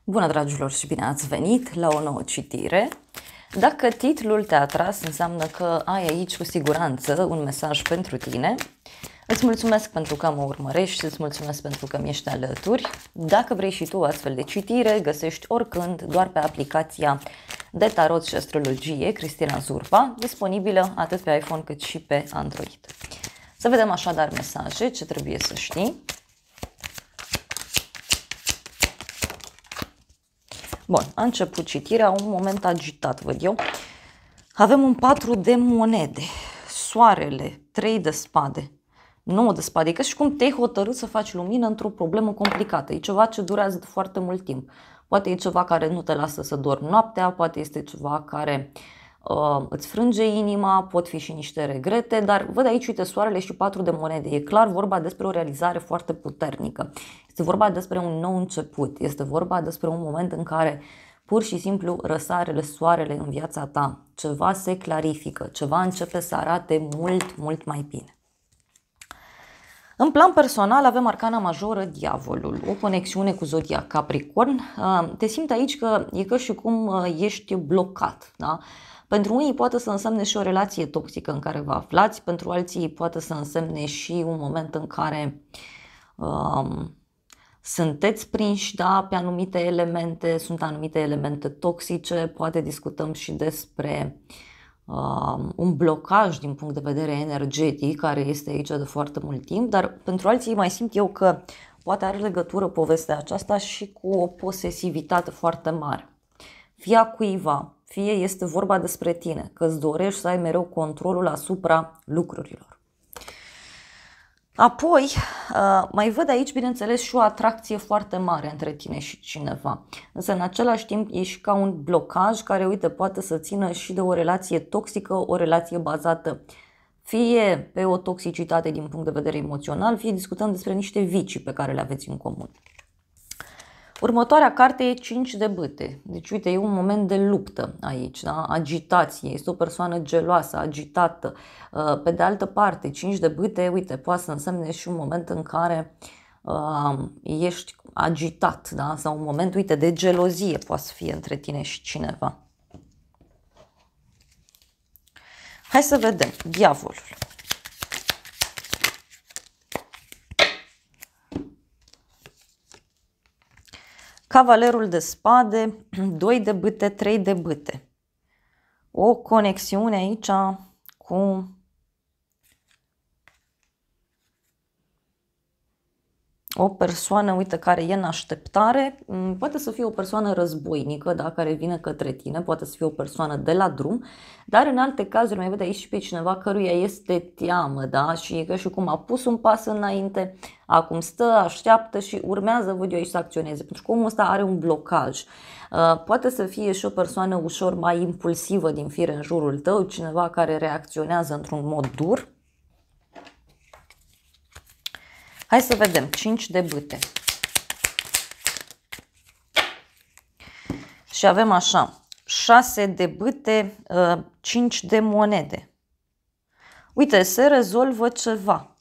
Bună, dragilor, și bine ați venit la o nouă citire. Dacă titlul te-a atras, înseamnă că ai aici cu siguranță un mesaj pentru tine. Îți mulțumesc pentru că mă urmărești, îți mulțumesc pentru că mi ești alături. Dacă vrei și tu astfel de citire, găsești oricând doar pe aplicația de tarot și astrologie Cristina Zurba, disponibilă atât pe iPhone cât și pe Android. Să vedem așadar mesaje, ce trebuie să știi. Bun, a început citirea, un moment agitat, văd eu. Avem un 4 de monede, soarele, 3 de spade, 9 de spade. E ca și cum te-ai hotărât să faci lumină într-o problemă complicată. E ceva ce durează de foarte mult timp. Poate e ceva care nu te lasă să dormi noaptea, poate este ceva care îți frânge inima, pot fi și niște regrete, dar văd aici, uite, soarele și 4 de monede. E clar vorba despre o realizare foarte puternică. Este vorba despre un nou început, este vorba despre un moment în care pur și simplu răsarele, soarele în viața ta, ceva se clarifică, ceva începe să arate mult, mult mai bine. În plan personal avem arcana majoră, diavolul, o conexiune cu zodia Capricorn. Te simți aici că e ca și cum ești blocat, da? Pentru unii poate să însemne și o relație toxică în care vă aflați, pentru alții poate să însemne și un moment în care sunteți prinși, da, pe anumite elemente, sunt anumite elemente toxice, poate discutăm și despre un blocaj din punct de vedere energetic care este aici de foarte mult timp, dar pentru alții mai simt eu că poate are legătură povestea aceasta și cu o posesivitate foarte mare. Fie a cuiva, fie este vorba despre tine, că îți dorești să ai mereu controlul asupra lucrurilor. Apoi, mai văd aici, bineînțeles, și o atracție foarte mare între tine și cineva. Însă, în același timp, e și ca un blocaj care, uite, poate să țină și de o relație toxică, o relație bazată fie pe o toxicitate din punct de vedere emoțional, fie discutăm despre niște vicii pe care le aveți în comun. Următoarea carte e 5 de bâte. Deci, uite, e un moment de luptă aici, da? Agitație, este o persoană geloasă, agitată. Pe de altă parte, 5 de bâte, uite, poate să însemne și un moment în care ești agitat, da? Sau un moment, uite, de gelozie poate să fie între tine și cineva. Hai să vedem. Diavolul. Cavalerul de spade, 2 de bâte, 3 de bâte. O conexiune aici cu o persoană, uite, care e în așteptare. Poate să fie o persoană războinică, da, care vine către tine, poate să fie o persoană de la drum, dar în alte cazuri mai văd aici și pe cineva căruia este teamă, da, și e ca și cum a pus un pas înainte, acum stă, așteaptă și urmează, văd eu aici, să acționeze, pentru că omul ăsta are un blocaj. Poate să fie și o persoană ușor mai impulsivă din fire în jurul tău, cineva care reacționează într-un mod dur. Hai să vedem, 5 de bâte. Și avem așa, 6 de bâte, 5 de monede. Uite, se rezolvă ceva,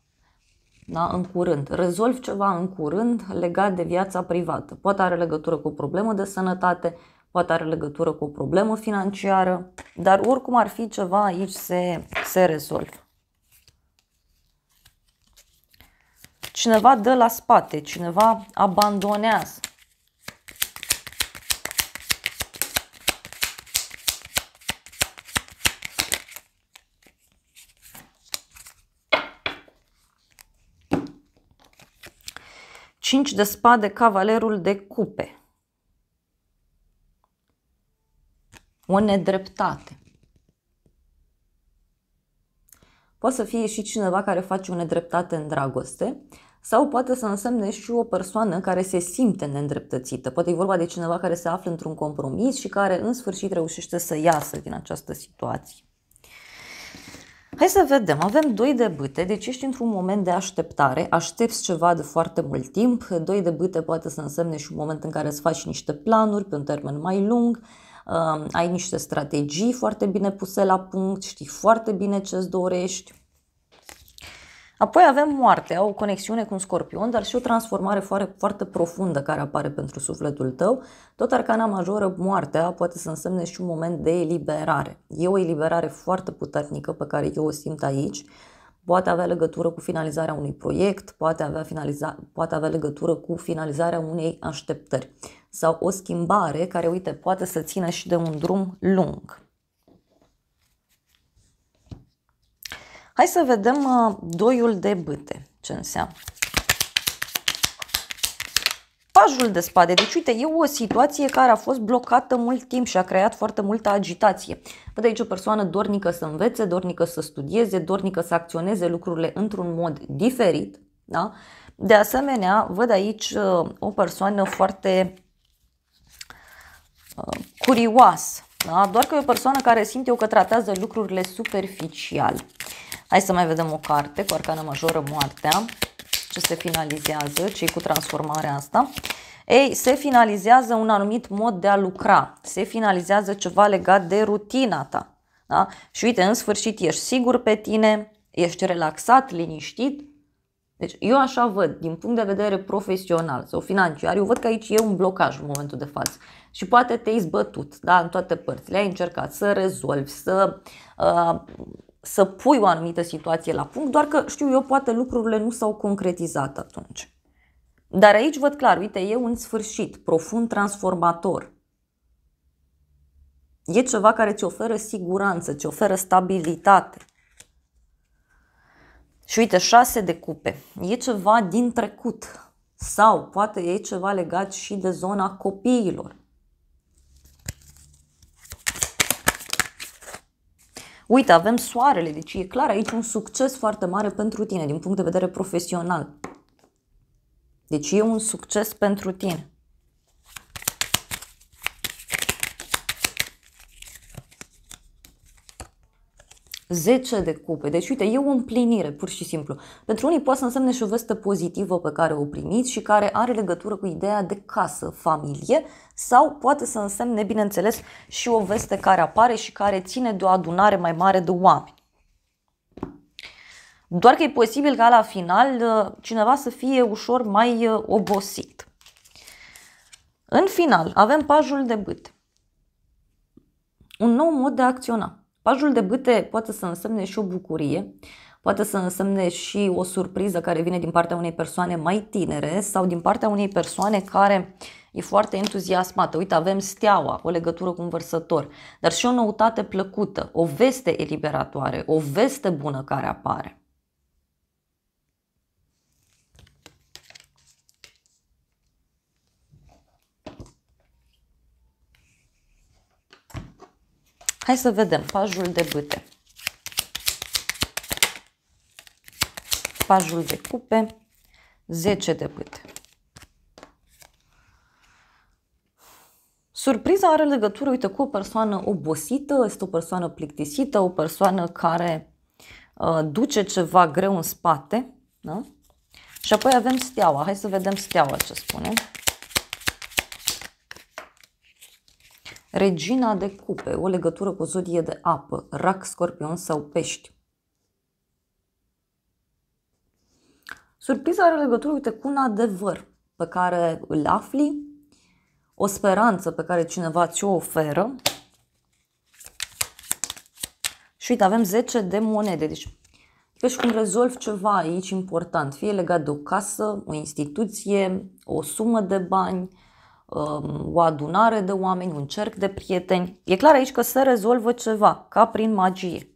da, în curând. Rezolvi ceva în curând legat de viața privată. Poate are legătură cu o problemă de sănătate, poate are legătură cu o problemă financiară, dar oricum ar fi ceva aici se rezolvă. Cineva dă la spate, cineva abandonează. Cinci de spade, cavalerul de cupe. O nedreptate. Poate să fie și cineva care face o nedreptate în dragoste sau poate să însemne și o persoană care se simte neîndreptățită. Poate e vorba de cineva care se află într-un compromis și care în sfârșit reușește să iasă din această situație. Hai să vedem, avem 2 de bâte, deci ești într-un moment de așteptare, aștepți ceva de foarte mult timp. 2 de bâte poate să însemne și un moment în care îți faci niște planuri pe un termen mai lung, ai niște strategii foarte bine puse la punct, știi foarte bine ce îți dorești. Apoi avem moartea, o conexiune cu un scorpion, dar și o transformare foarte, foarte profundă care apare pentru sufletul tău. Tot arcana majoră, moartea, poate să însemne și un moment de eliberare. E o eliberare foarte puternică pe care eu o simt aici. Poate avea legătură cu finalizarea unui proiect, poate avea legătură cu finalizarea unei așteptări sau o schimbare care, uite, poate să țină și de un drum lung. Hai să vedem doiul de bâte, ce înseamnă. Pajul de spade. Deci, uite, e o situație care a fost blocată mult timp și a creat foarte multă agitație. Văd aici o persoană dornică să învețe, dornică să studieze, dornică să acționeze lucrurile într-un mod diferit. Da? De asemenea, văd aici o persoană foarte curioasă. Da? Doar că e o persoană care simt eu că tratează lucrurile superficial. Hai să mai vedem o carte cu arcana majoră, moartea. Ce se finalizează, ce cu transformarea asta? Ei, se finalizează un anumit mod de a lucra. Se finalizează ceva legat de rutina ta. Da? Și uite, în sfârșit ești sigur pe tine, ești relaxat, liniștit. Deci eu așa văd, din punct de vedere profesional sau financiar, eu văd că aici e un blocaj în momentul de față. Și poate te-ai zbătut, da, în toate părțile. Ai încercat să rezolvi, să pui o anumită situație la punct, doar că, știu eu, poate lucrurile nu s-au concretizat atunci. Dar aici văd clar, uite, e un sfârșit profund transformator. E ceva care ți oferă siguranță, ți oferă stabilitate. Și uite, 6 de cupe. E ceva din trecut. Sau poate e ceva legat și de zona copiilor. Uite, avem soarele, deci e clar aici un succes foarte mare pentru tine din punct de vedere profesional. Deci e un succes pentru tine. Zece de cupe. Deci, uite, e o împlinire, pur și simplu. Pentru unii poate să însemne și o veste pozitivă pe care o primiți și care are legătură cu ideea de casă, familie, sau poate să însemne, bineînțeles, și o veste care apare și care ține de o adunare mai mare de oameni. Doar că e posibil ca la final cineva să fie ușor mai obosit. În final, avem pajul de bâte. Un nou mod de a acționa. Pajul de bâte poate să însemne și o bucurie, poate să însemne și o surpriză care vine din partea unei persoane mai tinere sau din partea unei persoane care e foarte entuziasmată. Uite, avem steaua, o legătură cu un vărsător, dar și o noutate plăcută, o veste eliberatoare, o veste bună care apare. Hai să vedem pajul de bâte. Pajul de cupe, 10 de bâte. Surpriza are legătură, uite, cu o persoană obosită, este o persoană plictisită, o persoană care duce ceva greu în spate. Da? Și apoi avem steaua. Hai să vedem steaua ce spune. Regina de cupe, o legătură cu o zodie de apă, rac, scorpion sau pești. Surpriza are legătură, uite, cu un adevăr pe care îl afli, o speranță pe care cineva ți-o oferă. Și uite, avem 10 de monede. Deci, vezi cum rezolvi ceva aici important, fie legat de o casă, o instituție, o sumă de bani, o adunare de oameni, un cerc de prieteni. E clar aici că se rezolvă ceva, ca prin magie.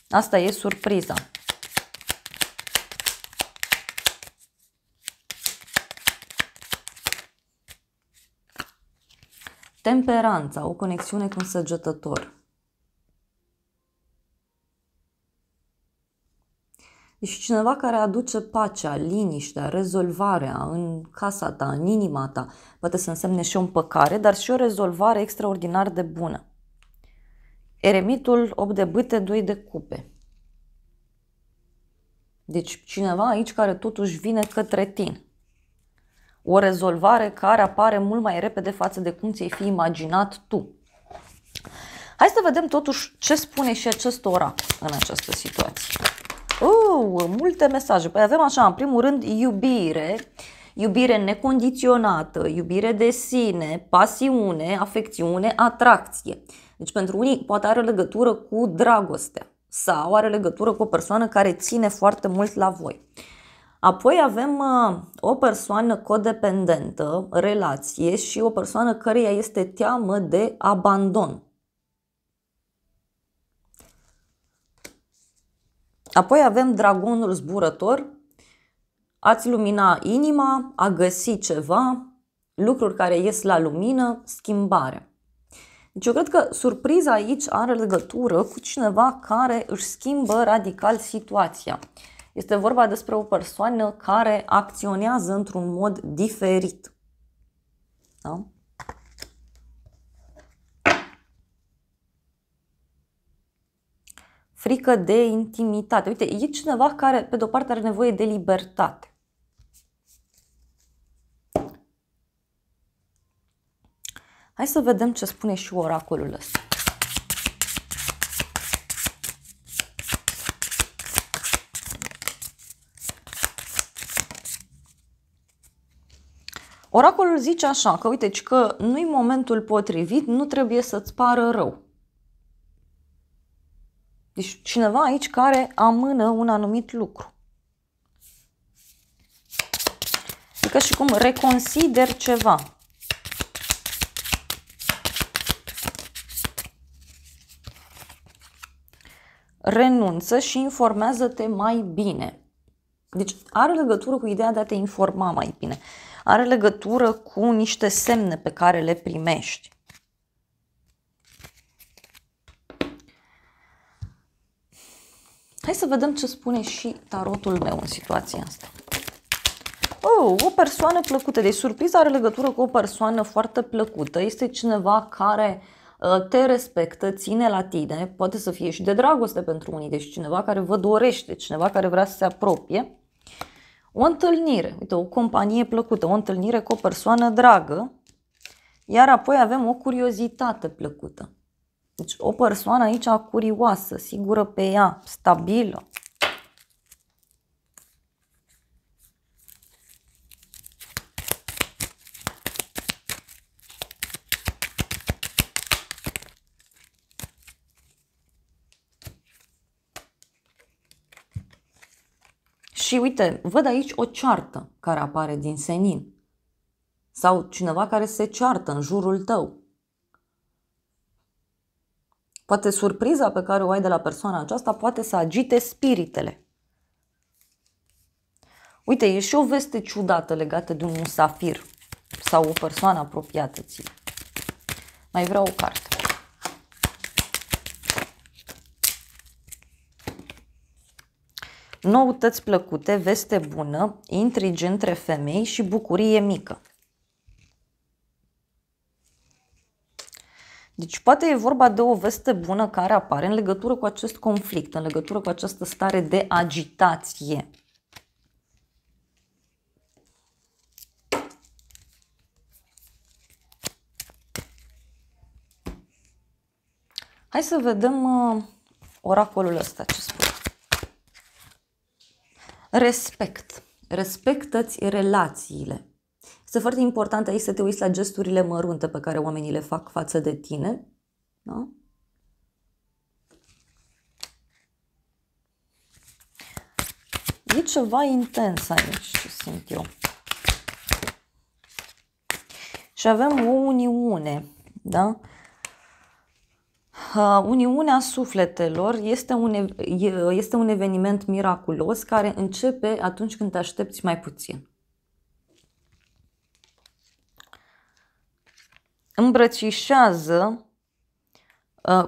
Asta e surpriza. Temperanța, o conexiune cu un săgetător. Deci cineva care aduce pacea, liniștea, rezolvarea în casa ta, în inima ta. Poate să însemne și o împăcare, dar și o rezolvare extraordinar de bună. Eremitul, 8 de bâte, 2 de cupe. Deci cineva aici care totuși vine către tine. O rezolvare care apare mult mai repede față de cum ți-ai fi imaginat tu. Hai să vedem totuși ce spune și acest oracol în această situație. Multe mesaje. Păi avem așa, în primul rând, iubire, iubire necondiționată, iubire de sine, pasiune, afecțiune, atracție. Deci pentru unii poate are legătură cu dragostea sau are legătură cu o persoană care ține foarte mult la voi. Apoi avem o persoană codependentă, relație și o persoană căreia este teamă de abandon. Apoi avem dragonul zburător, ați lumina inima, a găsi ceva, lucruri care ies la lumină, schimbare. Deci eu cred că surpriza aici are legătură cu cineva care își schimbă radical situația. Este vorba despre o persoană care acționează într-un mod diferit. Da? Frică de intimitate. Uite, e cineva care, pe de-o parte, are nevoie de libertate. Hai să vedem ce spune și oracolul ăsta. Oracolul zice așa, că uite, că nu-i momentul potrivit, nu trebuie să-ți pară rău. Deci cineva aici care amână un anumit lucru. Adică și cum reconsider ceva. Renunță și informează-te mai bine. Deci are legătură cu ideea de a te informa mai bine. Are legătură cu niște semne pe care le primești. Hai să vedem ce spune și tarotul meu în situația asta. O persoană plăcută. Deci surpriza are legătură cu o persoană foarte plăcută. Este cineva care te respectă, ține la tine. Poate să fie și de dragoste pentru unii. Deci cineva care vă dorește, cineva care vrea să se apropie. O întâlnire, uite, o companie plăcută, o întâlnire cu o persoană dragă. Iar apoi avem o curiozitate plăcută. Deci o persoană aici curioasă, sigură pe ea, stabilă. Și uite, văd aici o ceartă care apare din senin. Sau cineva care se ceartă în jurul tău. Poate surpriza pe care o ai de la persoana aceasta poate să agite spiritele. Uite, e și o veste ciudată legată de un musafir sau o persoană apropiată ție. Mai vreau o carte. Noutăți plăcute, veste bună, intrigi între femei și bucurie mică. Deci poate e vorba de o veste bună care apare în legătură cu acest conflict, în legătură cu această stare de agitație. Hai să vedem oracolul ăsta ce spune. Respect. Respectă-ți relațiile. Este foarte important aici să te uiți la gesturile mărunte pe care oamenii le fac față de tine. Da? E ceva intens aici, ce simt eu. Și avem o uniune, da? Uniunea sufletelor este un eveniment miraculos care începe atunci când te aștepți mai puțin. Îmbrățișează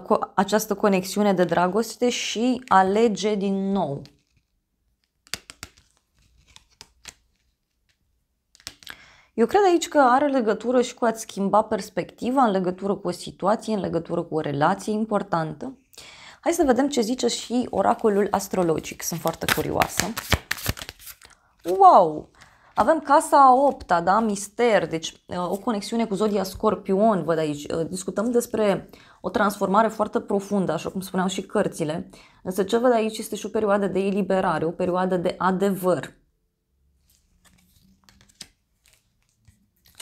cu această conexiune de dragoste și alege din nou. Eu cred aici că are legătură și cu a-ți schimba perspectiva în legătură cu o situație, în legătură cu o relație importantă. Hai să vedem ce zice și oracolul astrologic. Sunt foarte curioasă. Wow! Avem casa a 8-a, da? Mister, deci o conexiune cu zodia Scorpion, văd aici. Discutăm despre o transformare foarte profundă, așa cum spuneau și cărțile. Însă ce văd aici este și o perioadă de eliberare, o perioadă de adevăr.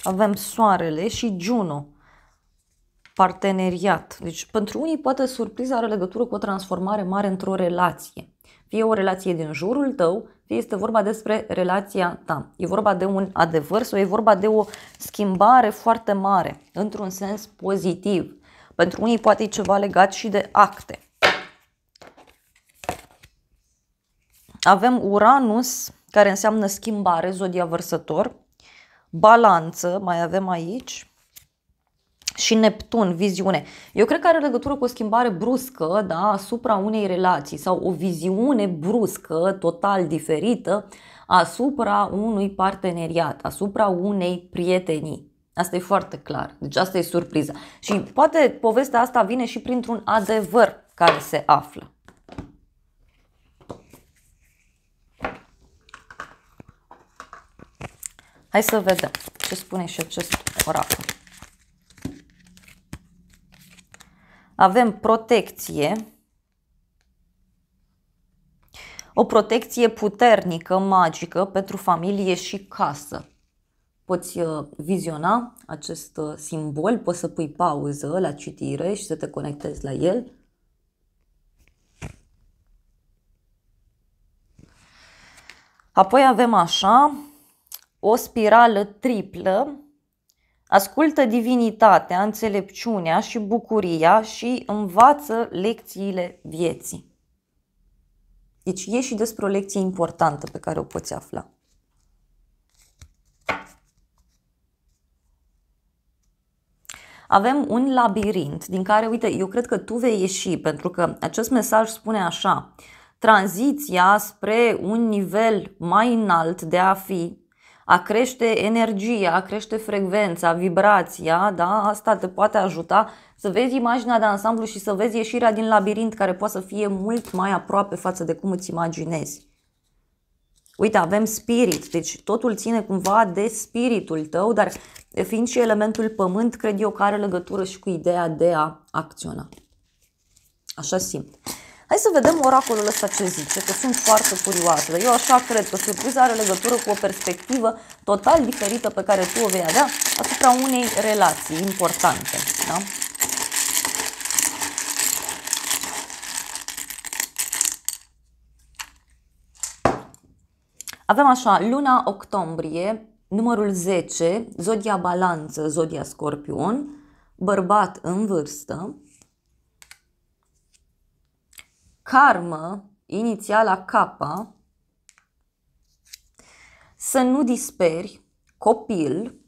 Avem Soarele și Juno, parteneriat. Deci pentru unii poate surpriza are legătură cu o transformare mare într-o relație. Fie o relație din jurul tău, fie este vorba despre relația ta. E vorba de un adevăr sau e vorba de o schimbare foarte mare, într-un sens pozitiv. Pentru unii poate e ceva legat și de acte. Avem Uranus, care înseamnă schimbare, zodia Vărsător, Balanță, mai avem aici, și Neptun, viziune. Eu cred că are legătură cu o schimbare bruscă, da, asupra unei relații sau o viziune bruscă, total diferită, asupra unui parteneriat, asupra unei prietenii. Asta e foarte clar. Deci asta e surpriza. Și poate povestea asta vine și printr-un adevăr care se află. Hai să vedem ce spune și acest oracol. Avem protecție, o protecție puternică, magică pentru familie și casă. Poți viziona acest simbol, poți să pui pauză la citire și să te conectezi la el. Apoi avem așa, o spirală triplă. Ascultă divinitatea, înțelepciunea și bucuria și învață lecțiile vieții. Deci e și despre o lecție importantă pe care o poți afla. Avem un labirint din care, uite, eu cred că tu vei ieși, pentru că acest mesaj spune așa: tranziția spre un nivel mai înalt de a fi, a crește energia, a crește frecvența, vibrația, da? Asta te poate ajuta să vezi imaginea de ansamblu și să vezi ieșirea din labirint, care poate să fie mult mai aproape față de cum îți imaginezi. Uite, avem spirit, deci totul ține cumva de spiritul tău, dar fiind și elementul pământ, cred eu că are legătură și cu ideea de a acționa. Așa simt. Hai să vedem oracolul ăsta ce zice, că sunt foarte curioasă. Eu așa cred că surpriza are legătură cu o perspectivă total diferită pe care tu o vei avea asupra unei relații importante. Da? Avem așa, luna octombrie, numărul 10, zodia Balanță, zodia Scorpion, bărbat în vârstă, karmă, inițiala Kappa, să nu disperi, copil,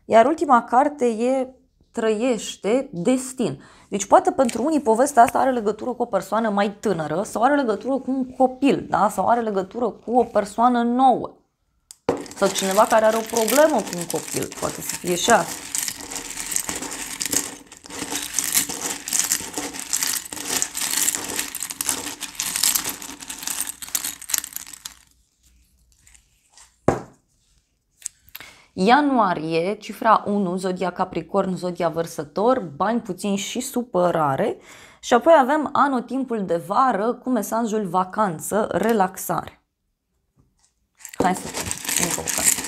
iar ultima carte e trăiește, destin. Deci poate pentru unii povestea asta are legătură cu o persoană mai tânără sau are legătură cu un copil, da? Sau are legătură cu o persoană nouă. Sau cineva care are o problemă cu un copil, poate să fie și asta. Ianuarie, cifra 1, zodia Capricorn, zodia Vărsător, bani puțini și supărare. Și apoi avem anotimpul de vară cu mesajul vacanță, relaxare. Hai să vedem încă o carte.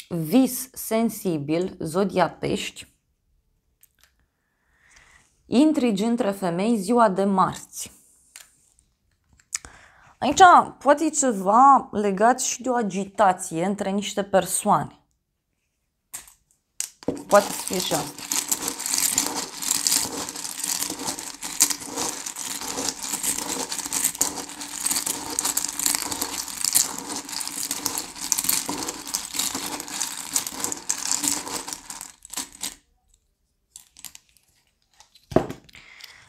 Vis sensibil, zodia Pești. Intrigi între femei, ziua de marți. Aici poate e ceva legat și de o agitație între niște persoane. Poate să fie și asta.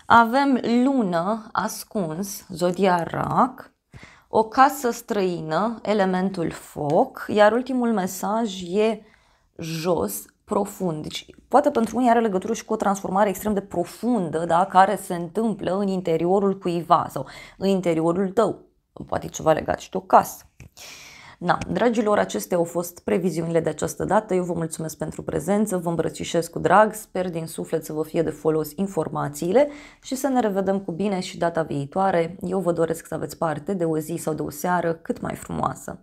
Avem lună ascuns, zodia Rac, O casă străină, elementul foc, iar ultimul mesaj e jos, profund. Deci, poate pentru unii are legătură și cu o transformare extrem de profundă, da, care se întâmplă în interiorul cuiva sau în interiorul tău. Poate ceva legat și de o casă. Na, dragilor, acestea au fost previziunile de această dată. Eu vă mulțumesc pentru prezență, vă îmbrățișez cu drag, sper din suflet să vă fie de folos informațiile și să ne revedem cu bine și data viitoare. Eu vă doresc să aveți parte de o zi sau de o seară cât mai frumoasă.